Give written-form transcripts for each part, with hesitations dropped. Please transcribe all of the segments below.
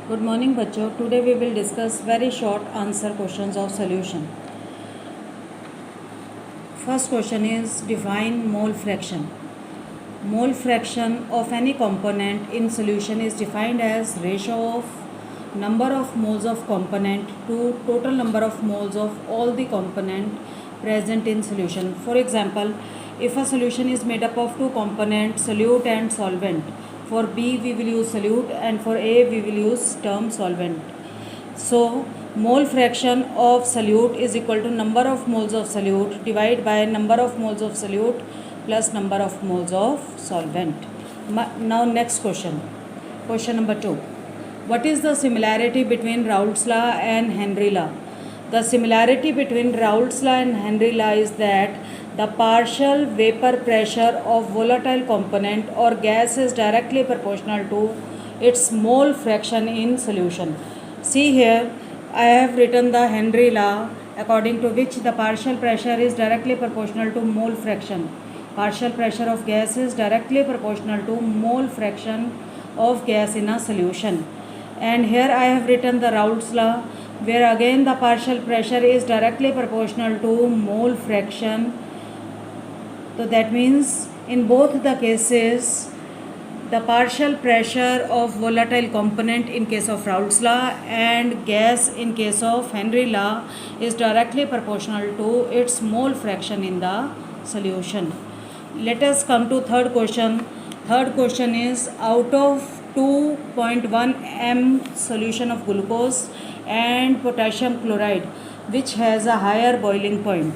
Good morning बच्चों. Today we will discuss very short answer questions of solution. First question is define mole fraction. Mole fraction of any component in solution is defined as ratio of number of moles of component to total number of moles of all the component present in solution. For example, if a solution is made up of two components, solute and solvent, for B we will use solute and for A we will use term solvent. So mole fraction of solute is equal to number of moles of solute divided by number of moles of solute plus number of moles of solvent. Now next question. Question number 2. What is the similarity between Raoult's law and Henry law? The similarity between Raoult's law and Henry law is that the partial vapor pressure of volatile component or gas is directly proportional to its mole fraction in solution. See here, I have written the Henry law, according to which the partial pressure is directly proportional to mole fraction. Partial pressure of gas is directly proportional to mole fraction of gas in a solution. And here I have written the Raoult's law, where again the partial pressure is directly proportional to mole fraction. So that means in both the cases, the partial pressure of volatile component in case of Raoult's law and gas in case of Henry law is directly proportional to its mole fraction in the solution. Let us come to third question. Third question is, out of 2.1 m solution of glucose and potassium chloride, which has a higher boiling point.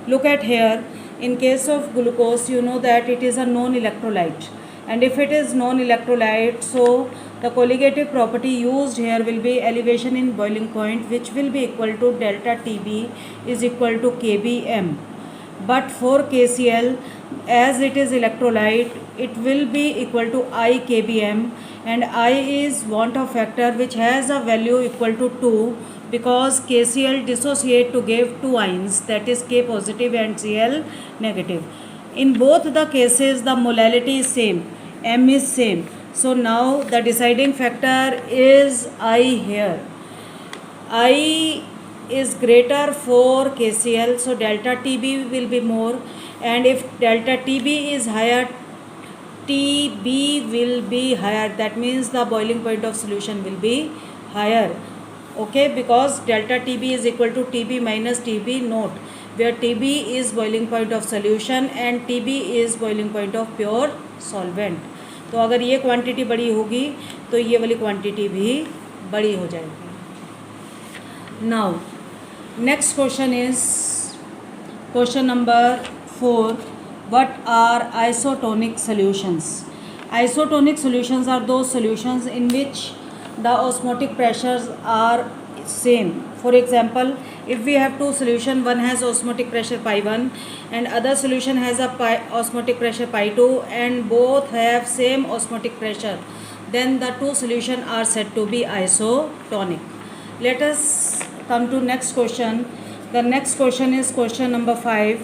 Look at here. In case of glucose, you know that it is a non-electrolyte, and if it is non-electrolyte, so the colligative property used here will be elevation in boiling point, which will be equal to delta Tb is equal to Kbm. But for KCl, as it is electrolyte, it will be equal to I Kbm, and I is want of factor which has a value equal to 2, because KCl dissociate to give two ions, that is K positive and Cl negative. In both the cases the molality is same, M is same. So now the deciding factor is I here. I is greater for KCl, so delta Tb will be more, and if delta Tb is higher, Tb will be higher. That means the boiling point of solution will be higher. Okay, because delta Tb is equal to Tb minus Tb note, where Tb is boiling point of solution and Tb is boiling point of pure solvent. तो अगर ये quantity बड़ी होगी तो ये वाली quantity भी बड़ी हो जाएगी. Now next question is question number 4. What are isotonic solutions? Isotonic solutions are those solutions in which the osmotic pressures are same. For example, if we have two solution, one has osmotic pressure pi 1 and other solution has a osmotic pressure pi 2, and both have same osmotic pressure, then the two solution are said to be isotonic. Let us come to next question. The next question is question number 5.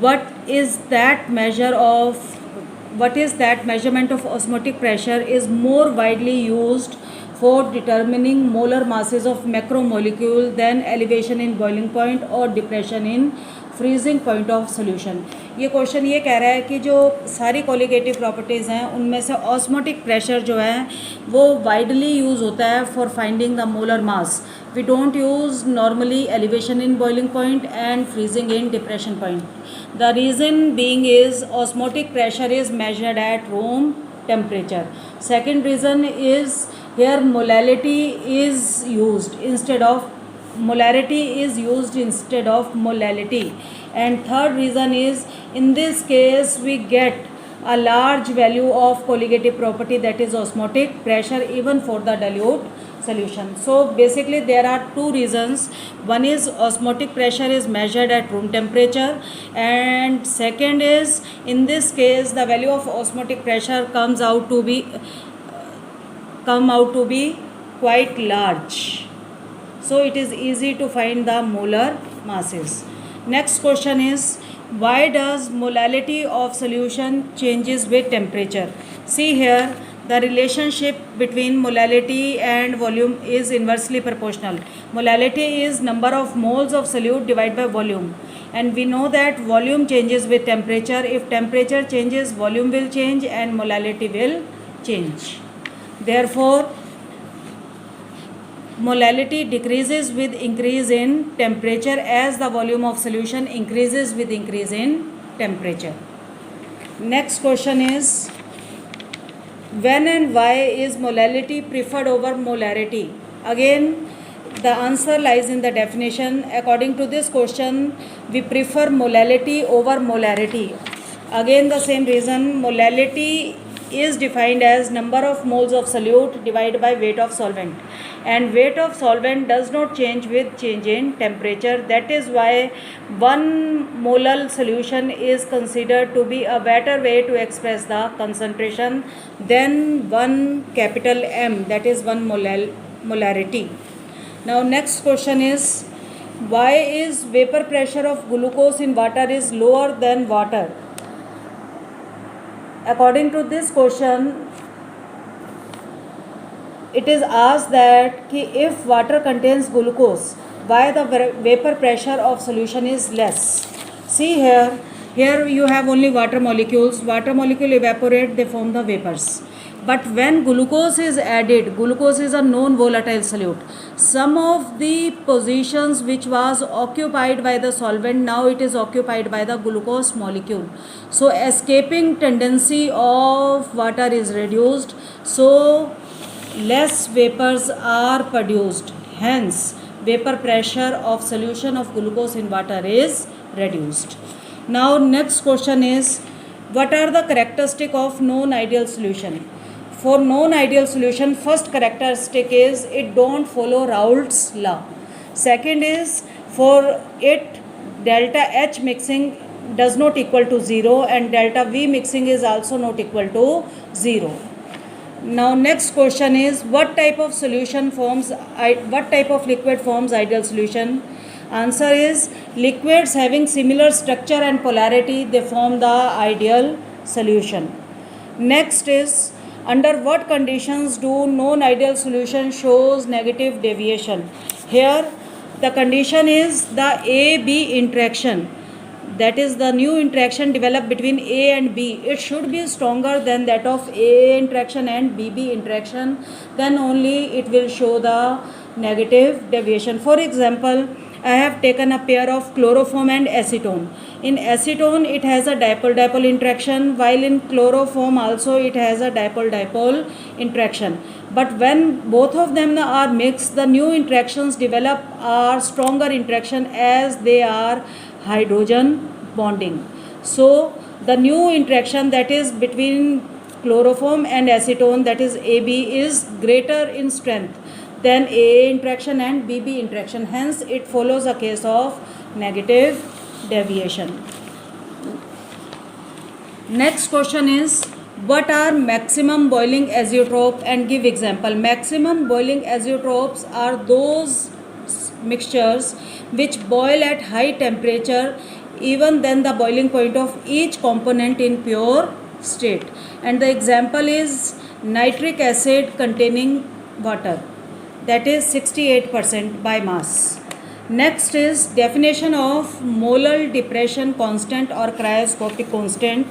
What is that measurement of osmotic pressure is more widely used for determining molar masses of macromolecule than elevation in boiling point or depression in freezing point of solution? ये question ये कह रहा है कि जो सारी colligative properties हैं उनमें से ऑस्मोटिक प्रेशर जो है वो वाइडली यूज़ होता है for finding the molar mass. We don't use normally elevation in boiling point and freezing in depression point. The reason being is osmotic pressure is measured at room temperature. Second reason is here molarity is used instead of molality. And third reason is, in this case we get a large value of colligative property, that is osmotic pressure, even for the dilute solution. So basically there are two reasons. One is osmotic pressure is measured at room temperature, and second is, in this case the value of osmotic pressure come out to be quite large, so it is easy to find the molar masses. Next question is, why does molality of solution changes with temperature? See here, The relationship between molality and volume is inversely proportional. Molality is number of moles of solute divided by volume. And we know that volume changes with temperature. If temperature changes, volume will change and molality will change. Therefore, molality decreases with increase in temperature as the volume of solution increases with increase in temperature. Next question is, when and why is molality preferred over molarity? Again, the answer lies in the definition. According to this question, we prefer molality over molarity. Again, the same reason. Molality is defined as number of moles of solute divided by weight of solvent, and weight of solvent does not change with change in temperature. That is why 1 molar solution is considered to be a better way to express the concentration than 1 capital M, that is 1 molarity. Now next question is, why is vapor pressure of glucose in water is lower than water? According to this question, it is asked that if water contains glucose, why the vapor pressure of solution is less. See here you have only water molecules. Water molecule evaporate, they form the vapors. But when glucose is added, glucose is a non-volatile solute. Some of the positions which was occupied by the solvent, now it is occupied by the glucose molecule. So escaping tendency of water is reduced. So less vapors are produced. Hence, vapor pressure of solution of glucose in water is reduced. Now next question is, what are the characteristics of non-ideal solution? For non-ideal solution, first characteristic is it don't follow Raoult's law. Second is, for it delta H mixing does not equal to 0 and delta V mixing is also not equal to 0. Now next question is, what type of liquid forms ideal solution? Answer is, liquids having similar structure and polarity, they form the ideal solution. Next is, under what conditions do non-ideal solution shows negative deviation? Here the condition is the A-B interaction, that is the new interaction developed between A and B. It should be stronger than that of A interaction and BB interaction, then only it will show the negative deviation. For example, I have taken a pair of chloroform and acetone. In acetone it has a dipole-dipole interaction, while in chloroform also it has a dipole-dipole interaction. But when both of them are mixed, the new interactions develop are stronger interaction as they are hydrogen bonding. So the new interaction that is between chloroform and acetone, that is AB, is greater in strength than AA interaction and BB interaction. Hence it follows a case of negative deviation. Next question is, what are maximum boiling azeotrope, and give example. Maximum boiling azeotropes are those mixtures which boil at high temperature even than the boiling point of each component in pure state, and the example is nitric acid containing water, that is 68% by mass. Next is definition of molar depression constant or cryoscopic constant.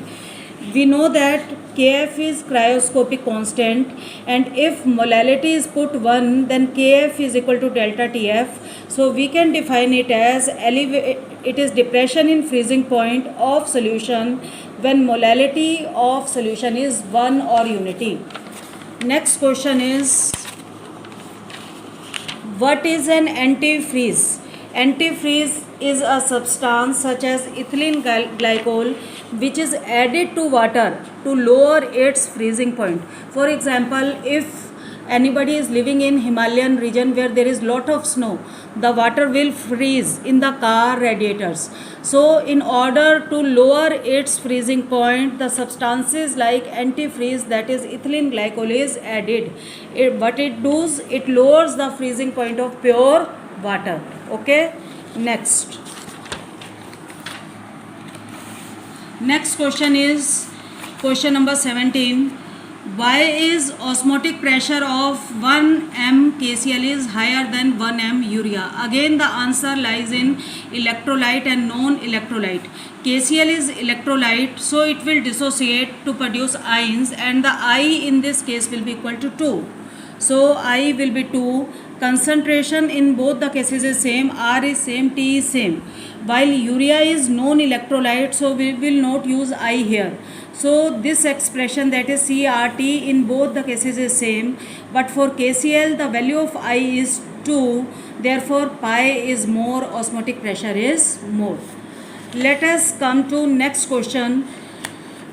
We know that Kf is cryoscopic constant, and if molality is put 1, then Kf is equal to delta Tf. So we can define it as it is depression in freezing point of solution when molality of solution is 1 or unity. Next question is, what is an antifreeze? Antifreeze is a substance such as ethylene glycol which is added to water to lower its freezing point. For example, if anybody is living in Himalayan region where there is lot of snow, the water will freeze in the car radiators. So in order to lower its freezing point, the substances like antifreeze, that is ethylene glycol, is added. What it does, it lowers the freezing point of pure water. Okay, next question is question number 17. Why is osmotic pressure of 1 m KCl is higher than 1 m urea? Again, the answer lies in electrolyte and non-electrolyte. KCl is electrolyte, so it will dissociate to produce ions, and the I in this case will be equal to 2. So I will be 2. Concentration in both the cases is same. R is same, T is same. While urea is non-electrolyte, so we will not use I here. So this expression, that is CRT, in both the cases is same. But for KCl, the value of I is 2. Therefore, pi is more, osmotic pressure is more. Let us come to next question.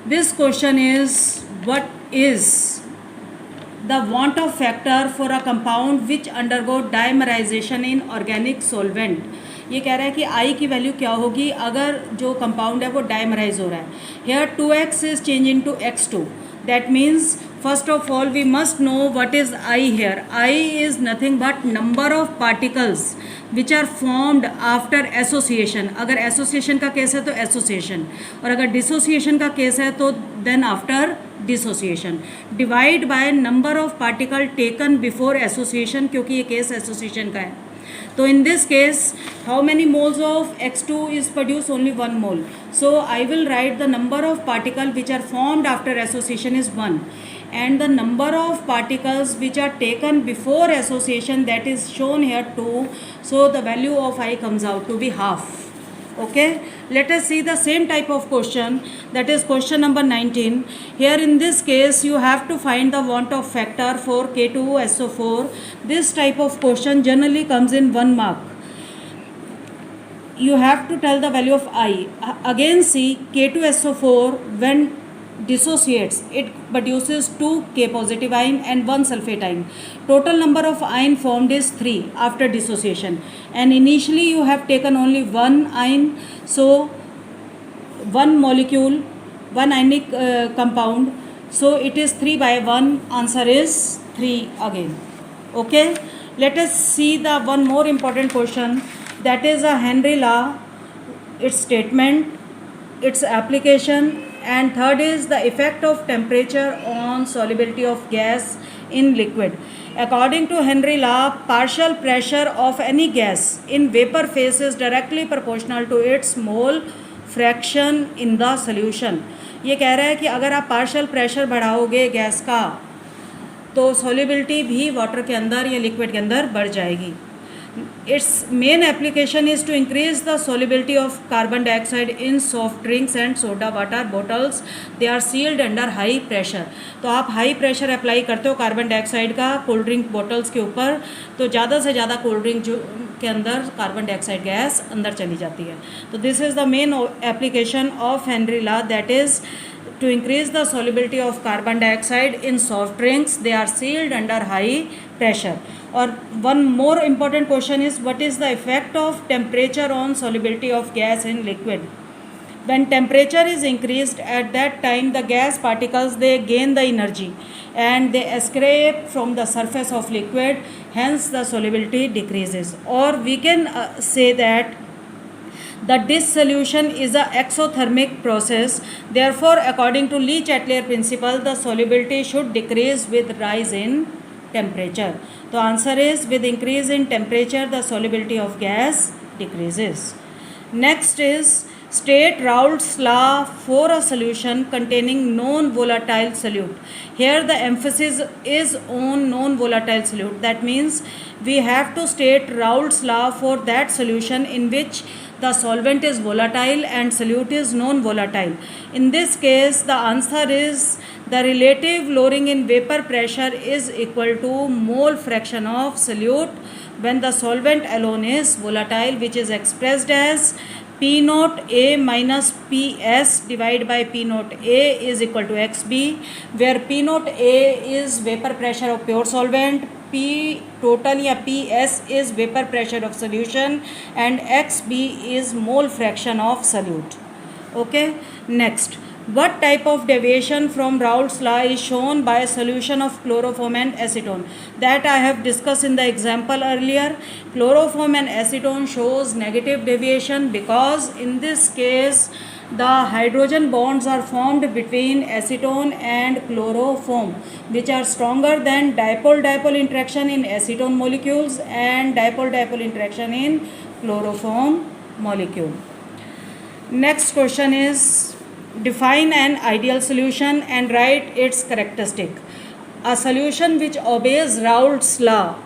This question is, what is the want of factor for a compound which undergo dimerization in organic solvent? ये कह रहा है कि आई की value क्या होगी अगर जो कंपाउंड है वो डाइमराइज हो रहा है. Here 2x is change in to x2. That means first of all we must know what is i here. I is nothing but number of particles which are formed after association. अगर association का case है तो association, और अगर dissociation का case है तो then after dissociation. Divide by number of particle taken before association, क्योंकि ये केस एसोसिएशन का है. So in this case, how many moles of X2 is produced? Only 1 mole. So I will write the number of particles which are formed after association is 1, and the number of particles which are taken before association, that is shown here 2. So the value of I comes out to be half. Okay, let us see the same type of question, that is question number 19. Here in this case you have to find the want of factor for K2SO4. This type of question generally comes in 1 mark. You have to tell the value of I. Again see, K2SO4 when dissociates, it produces 2 K positive ion and 1 sulfate ion. Total number of ion formed is 3 after dissociation, and initially you have taken only 1 ion. So 1 molecule, 1 ionic compound, so it is 3 by 1. Answer is 3 again. Okay, let us see the one more important question, that is a Henry law, its statement, its application, and third is the effect of temperature on solubility of gas in liquid. According to Henry law, partial pressure of any gas in vapor phase is directly proportional to its mole fraction in the solution. ये कह रहा है कि अगर आप partial pressure बढ़ाओगे gas का तो solubility भी वाटर के अंदर या लिक्विड के अंदर बढ़ जाएगी. Its main application is to increase the solubility of carbon dioxide in soft drinks and soda water bottles. They are sealed under high pressure. तो आप हाई प्रेशर अप्लाई करते हो कार्बन डाइऑक्साइड का कोल्ड ड्रिंक बॉटल्स के ऊपर, तो ज़्यादा से ज़्यादा कोल्ड ड्रिंक जो के अंदर कार्बन डाइऑक्साइड गैस अंदर चली जाती है. तो this is the main application of Henry law, that is to increase the solubility of carbon dioxide in soft drinks. They are sealed under high pressure. Or one more important question is, what is the effect of temperature on solubility of gas in liquid? When temperature is increased, at that time the gas particles, they gain the energy and they escape from the surface of liquid, hence the solubility decreases. Or we can say that the dissolution is a exothermic process. Therefore, according to Le Chatelier principle, the solubility should decrease with rise in temperature. The answer is, with increase in temperature, the solubility of gas decreases. Next is, state Raoult's law for a solution containing non-volatile solute. Here the emphasis is on non-volatile solute. That means we have to state Raoult's law for that solution in which the solvent is volatile and solute is non-volatile. In this case, the answer is the relative lowering in vapor pressure is equal to mole fraction of solute when the solvent alone is volatile, which is expressed as P naught A minus PS divided by P naught A is equal to XB, where P naught A is vapor pressure of pure solvent, P total या PS is vapor pressure of solution, and XB is mole fraction of solute. Okay, next, what type of deviation from Raoult's law is shown by a solution of chloroform and acetone? That I have discussed in the example earlier. Chloroform and acetone shows negative deviation because in this case the hydrogen bonds are formed between acetone and chloroform, which are stronger than dipole-dipole interaction in acetone molecules and dipole-dipole interaction in chloroform molecule. Next question is, define an ideal solution and write its characteristic. A solution which obeys Raoult's law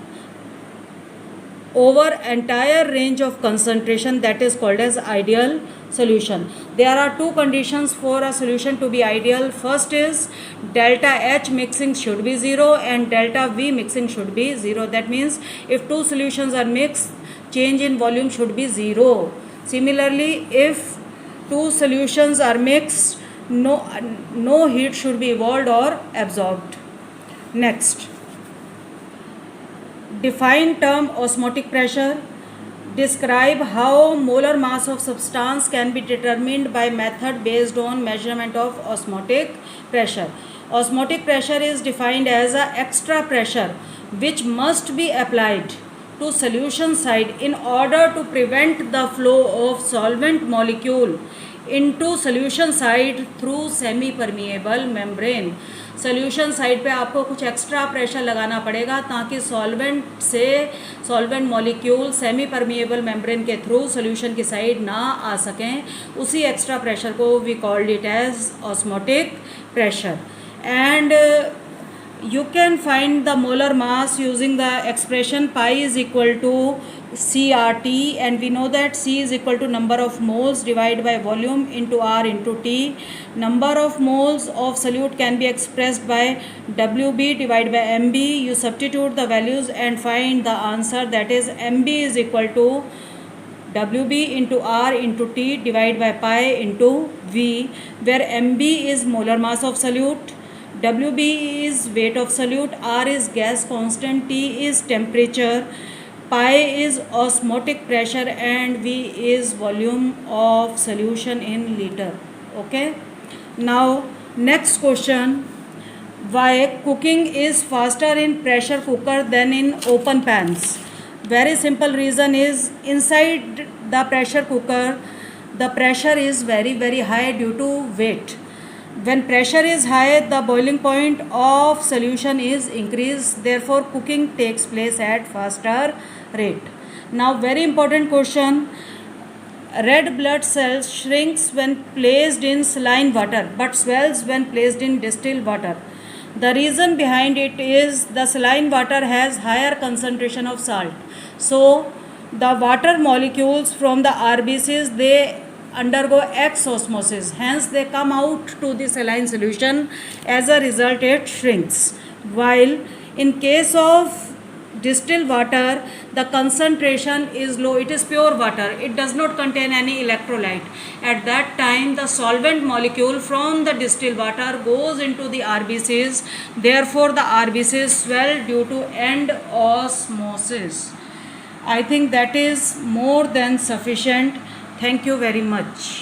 over entire range of concentration, that is called as ideal solution. There are two conditions for a solution to be ideal. First is delta H mixing should be 0 and delta V mixing should be 0. That means if two solutions are mixed, change in volume should be 0. Similarly, if two solutions are mixed, no heat should be evolved or absorbed. Next, define term osmotic pressure. Describe how molar mass of substance can be determined by method based on measurement of osmotic pressure. Osmotic pressure is defined as a extra pressure which must be applied to solution side in order to prevent the flow of solvent molecule into solution side through semi permeable membrane. Solution side पे आपको कुछ extra pressure लगाना पड़ेगा ताकि solvent molecule semi permeable membrane के through solution की side ना आ सकें. उसी एक्स्ट्रा प्रेशर को we called it as osmotic pressure. And you can find the molar mass using the expression pi is equal to CRT, and we know that C is equal to number of moles divided by volume into R into T. Number of moles of solute can be expressed by WB divided by MB. You substitute the values and find the answer, that is MB is equal to WB into R into T divided by pi into V, where MB is molar mass of solute, WB is weight of solute, R is gas constant, T is temperature, pi is osmotic pressure, and V is volume of solution in liter. Okay. Now next question, why cooking is faster in pressure cooker than in open pans? Very simple reason is, inside the pressure cooker the pressure is very high due to weight. When pressure is high, the boiling point of solution is increased, therefore cooking takes place at faster rate. Now very important question, red blood cells shrinks when placed in saline water but swells when placed in distilled water. The reason behind it is the saline water has higher concentration of salt, so the water molecules from the RBCs, they undergo X osmosis, hence they come out to the saline solution. As a result, it shrinks. While in case of distilled water, the concentration is low, it is pure water, it does not contain any electrolyte. At that time, the solvent molecule from the distilled water goes into the RBCs, therefore the RBCs swell due to end osmosis. I think that is more than sufficient. Thank you very much.